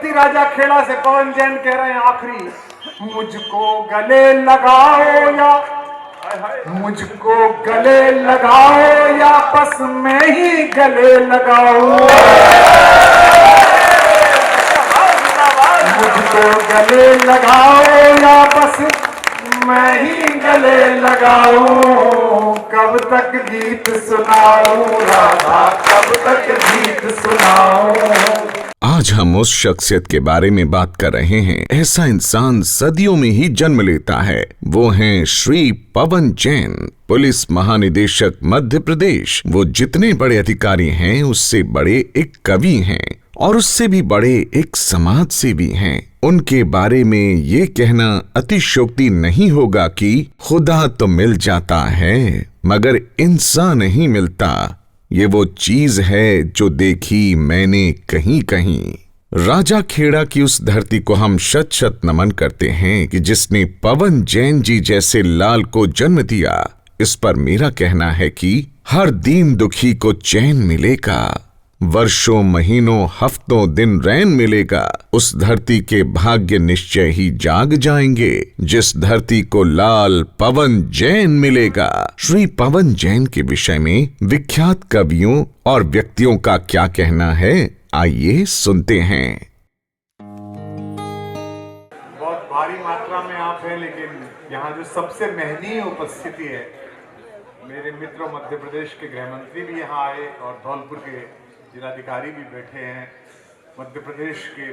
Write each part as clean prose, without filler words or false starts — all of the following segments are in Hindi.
प्रति राजा खेड़ा से पवन जैन कह रहे हैं आखिरी, मुझको गले लगाओ या मुझको गले लगाओ या बस मैं ही गले लगाऊं, मुझको गले लगाओ या बस मैं ही गले लगाऊं, कब तक गीत सुनाऊं राधा, कब तक गीत सुनाऊं। आज हम उस शख्सियत के बारे में बात कर रहे हैं, ऐसा इंसान सदियों में ही जन्म लेता है। वो हैं श्री पवन जैन, पुलिस महानिदेशक मध्य प्रदेश। वो जितने बड़े अधिकारी हैं उससे बड़े एक कवि हैं और उससे भी बड़े एक समाज सेवी हैं। उनके बारे में ये कहना अतिशयोक्ति नहीं होगा कि खुदा तो मिल जाता है मगर इंसान नहीं मिलता। ये वो चीज है जो देखी मैंने कहीं कहीं। राजा खेड़ा की उस धरती को हम शत शत नमन करते हैं कि जिसने पवन जैन जी जैसे लाल को जन्म दिया। इस पर मेरा कहना है कि हर दीन दुखी को चैन मिलेगा, वर्षों महीनों हफ्तों दिन रैन मिलेगा। उस धरती के भाग्य निश्चय ही जाग जाएंगे जिस धरती को लाल पवन जैन मिलेगा। श्री पवन जैन के विषय में विख्यात कवियों और व्यक्तियों का क्या कहना है, आइए सुनते हैं। बहुत भारी मात्रा में आप हैं, लेकिन यहाँ जो सबसे महनीय उपस्थिति है, मेरे मित्र मध्य प्रदेश के गृह मंत्री भी यहाँ आए और धौलपुर के जिलाधिकारी भी बैठे हैं, मध्य प्रदेश के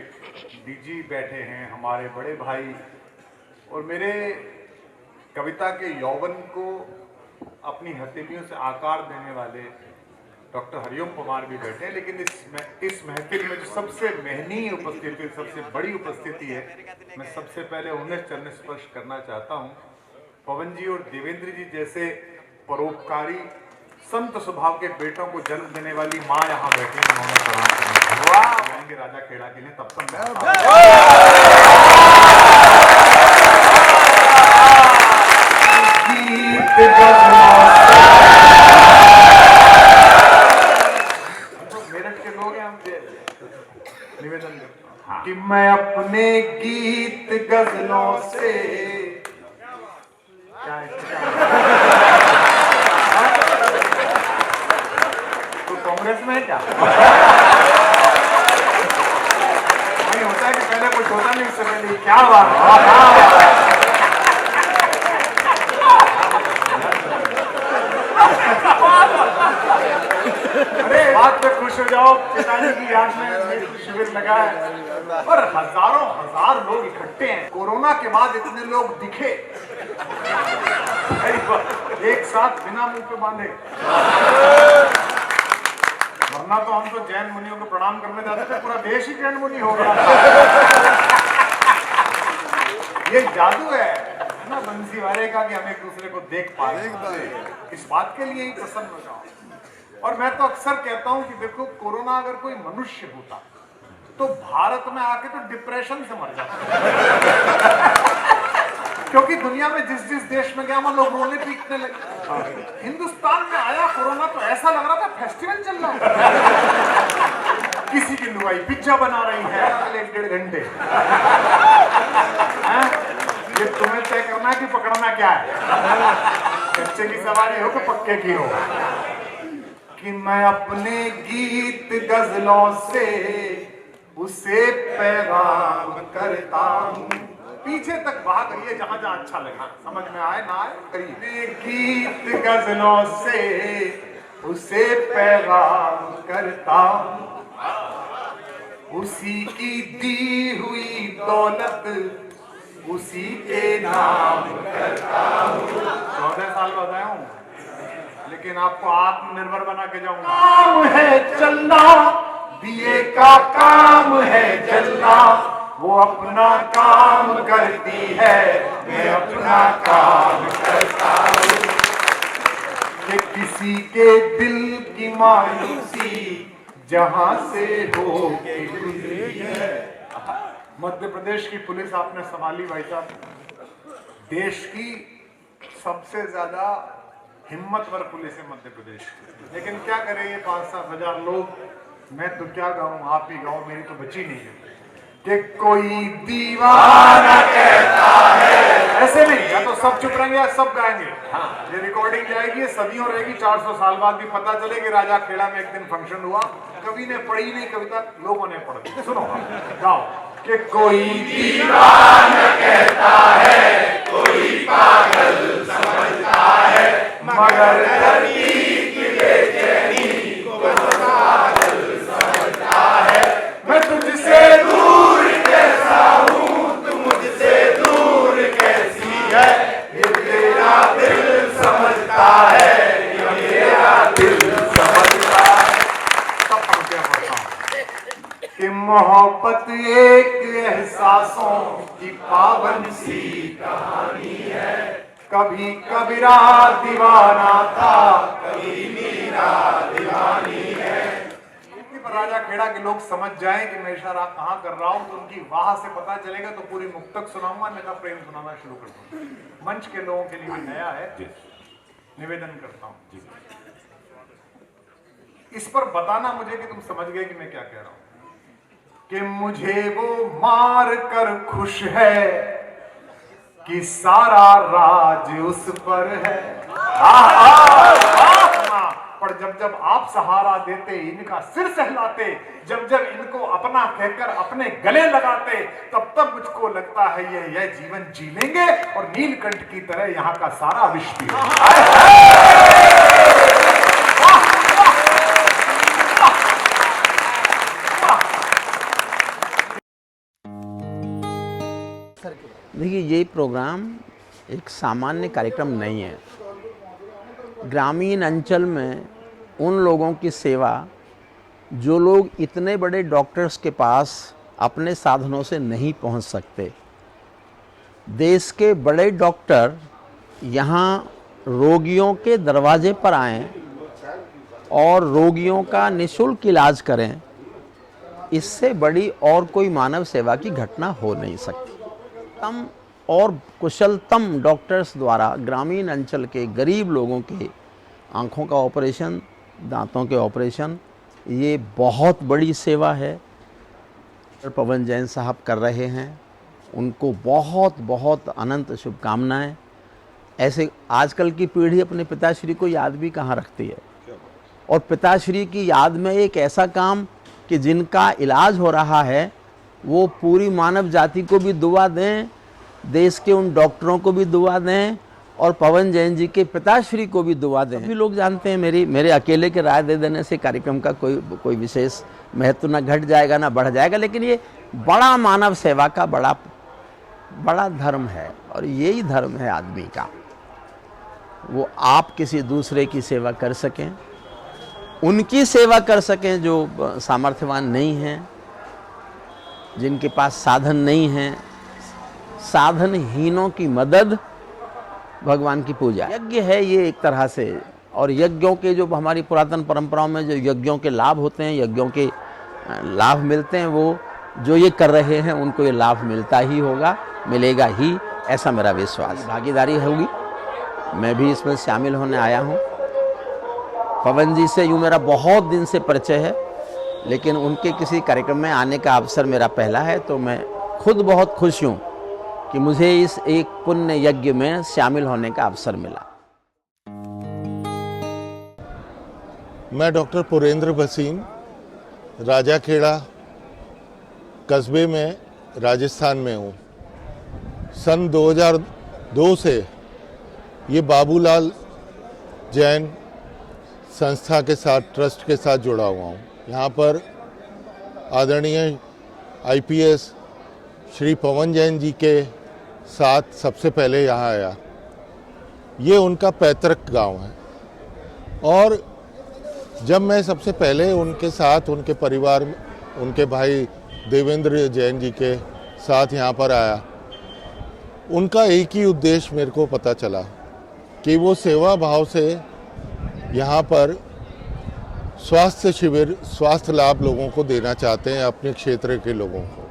डीजी बैठे हैं, हमारे बड़े भाई, और मेरे कविता के यौवन को अपनी हथेलियों से आकार देने वाले डॉक्टर हरिओम पवार भी बैठे हैं। लेकिन इस महफिल में जो सबसे महनीय उपस्थिति, सबसे बड़ी उपस्थिति है, मैं सबसे पहले उन्हें चरण स्पर्श करना चाहता हूँ। पवन जी और देवेंद्र जी जैसे परोपकारी संत स्वभाव के बेटों को जन्म देने वाली माँ यहाँ बैठी हैं, उन्होंने प्रणाम करेंगे राजा खेड़ा के लिए। तब तक मेरठ के लोग हैं, हम निवेदन कि मैं अपने गीत गजलों से कांग्रेस में क्या नहीं होता है कि पहले कुछ होता नहीं, इससे पहले क्या बात अरे बात पे खुश हो जाओ। पिताजी की याद में शिविर लगा है और हजारों हजार लोग इकट्ठे हैं। कोरोना के बाद इतने लोग दिखे एक साथ बिना मुंह पे बांधे, वरना तो हम तो जैन मुनियों को प्रणाम करने जाते थे, पूरा देश ही जैन मुनि हो गया। ये जादू है ना बंसी वाले का कि हम एक दूसरे को देख पा रहे हैं। इस बात के लिए ही प्रसन्न हो जाओ। और मैं तो अक्सर कहता हूं कि देखो, कोरोना अगर कोई मनुष्य होता तो भारत में आके तो डिप्रेशन से मर जाता क्योंकि दुनिया में जिस जिस देश में गया वहां लोग रोने पीटने लगे। हिंदुस्तान में आया कोरोना तो ऐसा लग रहा था फेस्टिवल चल रहा है। किसी की लुगाई पिज्जा बना रही है 1.5 घंटे। ये तुम्हें तय करना कि पकड़ना क्या है, कच्चे की सवारी हो कि पक्के की हो। कि मैं अपने गीत गजलों से उसे पैगाम करता हूँ। पीछे तक भाग करिए जहां जहां अच्छा लगा, समझ में आए ना आए करिए। गीत गजलों से उसे पैगाम करता हूँ, उसी की दी हुई दौलत उसी के नाम करता हूँ। 14 साल बताया हूँ, लेकिन आपको आत्मनिर्भर बना के जाऊंगा। काम है चलना, दिए का काम है जलना, वो अपना काम करती है, मैं अपना काम करता हूँ। कि किसी के दिल की मायूसी जहां से हो के गुजरी है। मध्य प्रदेश की पुलिस आपने संभाली भाई साहब, देश की सबसे ज्यादा हिम्मतवर पुलिस है मध्य प्रदेश। लेकिन क्या करें, ये 5-7 हजार लोग, मैं तो क्या गाऊं, आप ही गाओ, मेरी तो बची नहीं है। कि कोई दीवाना कहता है, ऐसे नहीं, या तो सब चुप रहेंगे या सब गाएंगे। ये रिकॉर्डिंग जाएगी, सदियों रहेगी, 400 साल बाद भी पता चले कि राजा खेड़ा में एक दिन फंक्शन हुआ, कवि ने पढ़ी नहीं कविता, लोगों ने पढ़ दी। सुनो, गाओ कि कोई दीवाना कहता है, कोई पागल समझता है, मगर धरती की बेचैनी को पागल समझता है। मैं तुझसे दूर कैसा हूँ, तू मुझसे दूर कैसी है, ये तेरा दिल समझता है, ये मेरा दिल समझता है। सब पंक्तियां पढ़ता हूँ कि मोहब्बत एक एहसासों की पावन सी कहानी है, कभी कबीरा दीवाना था, कभी मीरा दीवानी है। पर राजा खेड़ा के लोग समझ जाएं कि मैं इशारा कहां कर रहा हूं, तो उनकी वाह से पता चलेगा, तो पूरी मुक्तक सुनाऊंगा, मैं का प्रेम सुनाना शुरू कर दूंगा। मंच के लोगों के लिए भी नया है, निवेदन करता हूं इस पर बताना मुझे कि तुम समझ गए कि मैं क्या कह रहा हूं। कि मुझे वो मार कर खुश है कि सारा राज उस पर है। पर जब जब आप सहारा देते, इनका सिर सहलाते, जब जब इनको अपना कहकर अपने गले लगाते, तब तब मुझको लगता है यह जीवन जी लेंगे और नीलकंठ की तरह यहाँ का सारा विश्व देखिए, ये प्रोग्राम एक सामान्य कार्यक्रम नहीं है। ग्रामीण अंचल में उन लोगों की सेवा जो लोग इतने बड़े डॉक्टर्स के पास अपने साधनों से नहीं पहुंच सकते। देश के बड़े डॉक्टर यहाँ रोगियों के दरवाजे पर आएं और रोगियों का निःशुल्क इलाज करें, इससे बड़ी और कोई मानव सेवा की घटना हो नहीं सकती। तम और कुशलतम डॉक्टर्स द्वारा ग्रामीण अंचल के गरीब लोगों के आँखों का ऑपरेशन, दांतों के ऑपरेशन, ये बहुत बड़ी सेवा है। पवन जैन साहब कर रहे हैं, उनको बहुत बहुत अनंत शुभकामनाएं। ऐसे आजकल की पीढ़ी अपने पिताश्री को याद भी कहाँ रखती है, और पिताश्री की याद में एक ऐसा काम कि जिनका इलाज हो रहा है वो पूरी मानव जाति को भी दुआ दें, देश के उन डॉक्टरों को भी दुआ दें और पवन जैन जी के पिताश्री को भी दुआ दें। सभी लोग जानते हैं मेरे अकेले के राय दे देने से कार्यक्रम का कोई विशेष महत्व ना घट जाएगा ना बढ़ जाएगा, लेकिन ये बड़ा मानव सेवा का बड़ा धर्म है, और यही धर्म है आदमी का। वो आप किसी दूसरे की सेवा कर सकें, उनकी सेवा कर सकें जो सामर्थ्यवान नहीं हैं, जिनके पास साधन नहीं हैं। साधनहीनों की मदद, भगवान की पूजा। यज्ञ है ये एक तरह से, और यज्ञों के जो हमारी पुरातन परंपराओं में जो यज्ञों के लाभ होते हैं, यज्ञों के लाभ मिलते हैं, वो जो ये कर रहे हैं उनको ये लाभ मिलता ही होगा, मिलेगा ही, ऐसा मेरा विश्वास। भागीदारी होगी, मैं भी इसमें शामिल होने आया हूँ। पवन जी से यूँ मेरा बहुत दिन से परिचय है, लेकिन उनके किसी कार्यक्रम में आने का अवसर मेरा पहला है, तो मैं खुद बहुत खुश हूँ कि मुझे इस एक पुण्य यज्ञ में शामिल होने का अवसर मिला। मैं डॉक्टर पुरेंद्र भसीन, राजाखेड़ा कस्बे में राजस्थान में हूँ। सन 2002 से ये बाबूलाल जैन संस्था के साथ, ट्रस्ट के साथ जुड़ा हुआ हूँ। यहाँ पर आदरणीय आईपीएस श्री पवन जैन जी के साथ सबसे पहले यहाँ आया। ये उनका पैतृक गांव है, और जब मैं सबसे पहले उनके साथ, उनके परिवार, उनके भाई देवेंद्र जैन जी के साथ यहाँ पर आया, उनका एक ही उद्देश्य मेरे को पता चला कि वो सेवा भाव से यहाँ पर स्वास्थ्य शिविर, स्वास्थ्य लाभ लोगों को देना चाहते हैं, अपने क्षेत्र के लोगों को।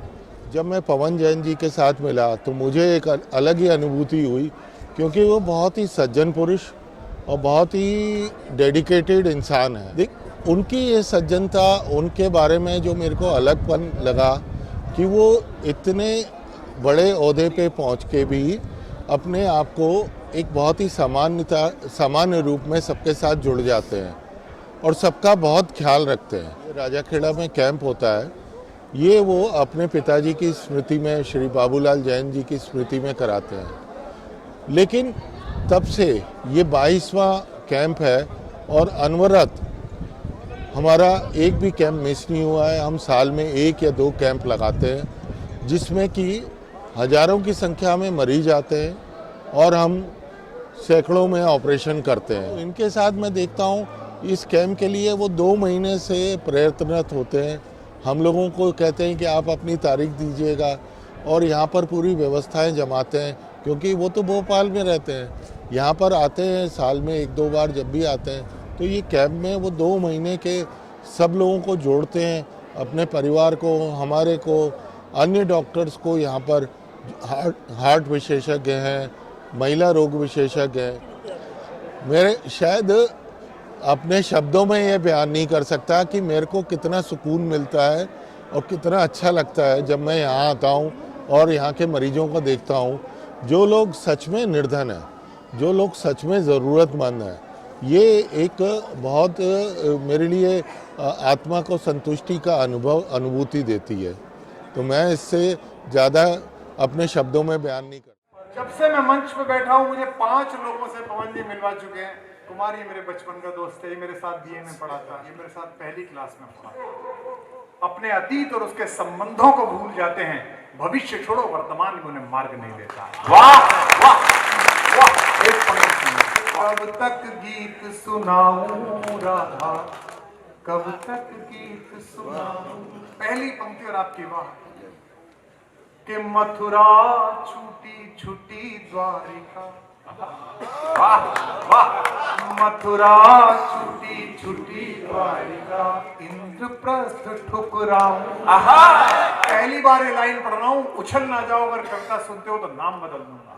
जब मैं पवन जैन जी के साथ मिला तो मुझे एक अलग ही अनुभूति हुई, क्योंकि वो बहुत ही सज्जन पुरुष और बहुत ही डेडिकेटेड इंसान है। देख, उनकी ये सज्जनता, उनके बारे में जो मेरे को अलगपन लगा कि वो इतने बड़े ओहदे पे पहुंच के भी अपने आप को एक बहुत ही सामान्य रूप में सबके साथ जुड़ जाते हैं और सबका बहुत ख्याल रखते हैं। राजाखेड़ा में कैंप होता है, ये वो अपने पिताजी की स्मृति में, श्री बाबूलाल जैन जी की स्मृति में कराते हैं। लेकिन तब से ये 22वां कैंप है और अनवरत हमारा एक भी कैंप मिस नहीं हुआ है। हम साल में 1 या 2 कैंप लगाते हैं जिसमें कि हजारों की संख्या में मरीज आते हैं और हम सैकड़ों में ऑपरेशन करते हैं। इनके साथ मैं देखता हूँ इस कैंप के लिए वो 2 महीने से प्रयत्नरत होते हैं। हम लोगों को कहते हैं कि आप अपनी तारीख दीजिएगा और यहाँ पर पूरी व्यवस्थाएं जमाते हैं, क्योंकि वो तो भोपाल में रहते हैं, यहाँ पर आते हैं साल में 1-2 बार जब भी आते हैं। तो ये कैंप में वो 2 महीने के सब लोगों को जोड़ते हैं, अपने परिवार को, हमारे को, अन्य डॉक्टर्स को। यहाँ पर हार्ट विशेषज्ञ हैं, महिला रोग विशेषज्ञ हैं। मेरे शायद अपने शब्दों में ये बयान नहीं कर सकता कि मेरे को कितना सुकून मिलता है और कितना अच्छा लगता है जब मैं यहाँ आता हूँ और यहाँ के मरीजों को देखता हूँ। जो लोग सच में निर्धन हैं, जो लोग सच में ज़रूरतमंद हैं, ये एक बहुत मेरे लिए आत्मा को संतुष्टि का अनुभूति देती है। तो मैं इससे ज़्यादा अपने शब्दों में बयान नहीं करता। जब से मैं मंच पे बैठा हूँ मुझे 5 लोगों से पवन जी मिलवा चुके हैं। कुमारी मेरे बचपन का दोस्त है, ये मेरे साथ बीए में पढ़ा था, ये मेरे साथ पहली क्लास में पढ़ा था। अपने अतीत और उसके संबंधों को भूल जाते हैं, भविष्य छोड़ो वर्तमान में उन्हें मार्ग नहीं देता। वाह वाह वाह। एक पंक्ति सुनिए। कब तक गीत सुनाऊं राधा, कब तक गीत सुनाऊं। पहली पंक्ति और आपकी वाह कि मथुरा छूटी छूटी द्वारिका, वाह वाह। मथुरा छूटी छूटी द्वारिका, इंद्रप्रस्थ ठुकराऊं। पहली बार ये लाइन पढ़ रहा हूं, उछल ना जाओ, अगर कविता सुनते हो तो नाम बदल दूंगा।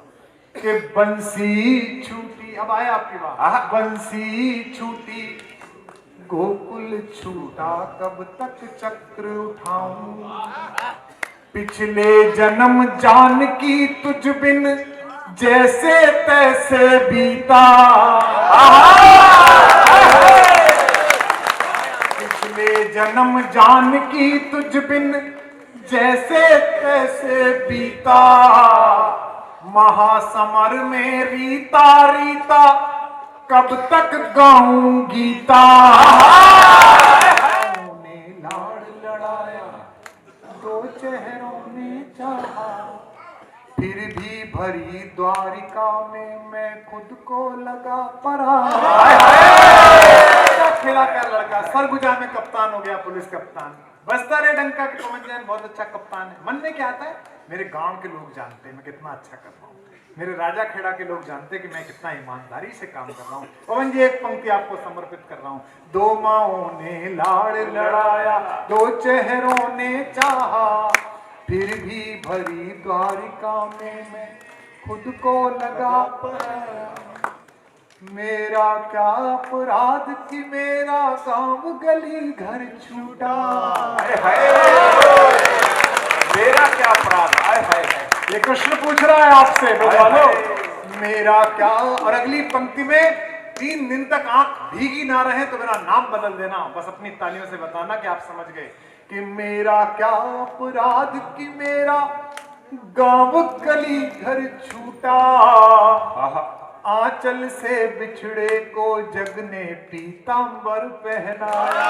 कि बंसी छूटी, अब आया आपकी बात, बंसी छूटी गोकुल छूटा, कब तक चक्र उठाऊं। पिछले जन्म जानकी तुझ बिन जैसे तैसे बीता, पिछले जन्म जानकी तुझ बिन जैसे तैसे बीता, महासमर में रीता रीता, कब तक गाऊं गीता। ने लाड़ लड़ाया, 2 चेहरों ने चाहा, फिर भी भरी द्वारिका में मैं खुद को लगा परा। खेला क्या लड़का, सरगुजा में कप्तान हो गया, पुलिस कप्तान। बस्ता रे डंका के पवन जैन बहुत अच्छा कप्तान है। मन में क्या आता है, मेरे गांव के लोग जानते हैं मैं कितना अच्छा कर रहा हूँ, मेरे राजाखेड़ा के लोग जानते हैं कि मैं कितना ईमानदारी से काम कर रहा हूँ। पवन जी, एक पंक्ति आपको समर्पित कर रहा हूँ। 2 माओं ने लाड़ लड़ाया, 2 चेहरों ने चाहा, फिर भी भरी द्वारिका में मैं खुद को लगा पाया। मेरा क्या अपराध कि मेरा गांव गली घर छूटा। मेरा क्या अपराध, ये कृष्ण पूछ रहा है आपसे, बोलो मेरा क्या। और अगली पंक्ति में 3 दिन तक आंख भीगी ना रहे तो मेरा नाम बदल देना, बस अपनी तालियों से बताना कि आप समझ गए कि मेरा क्या अपराध कि मेरा गांव गली घर छूटा। आंचल से बिछड़े को जग ने पीतांबर पहनाया।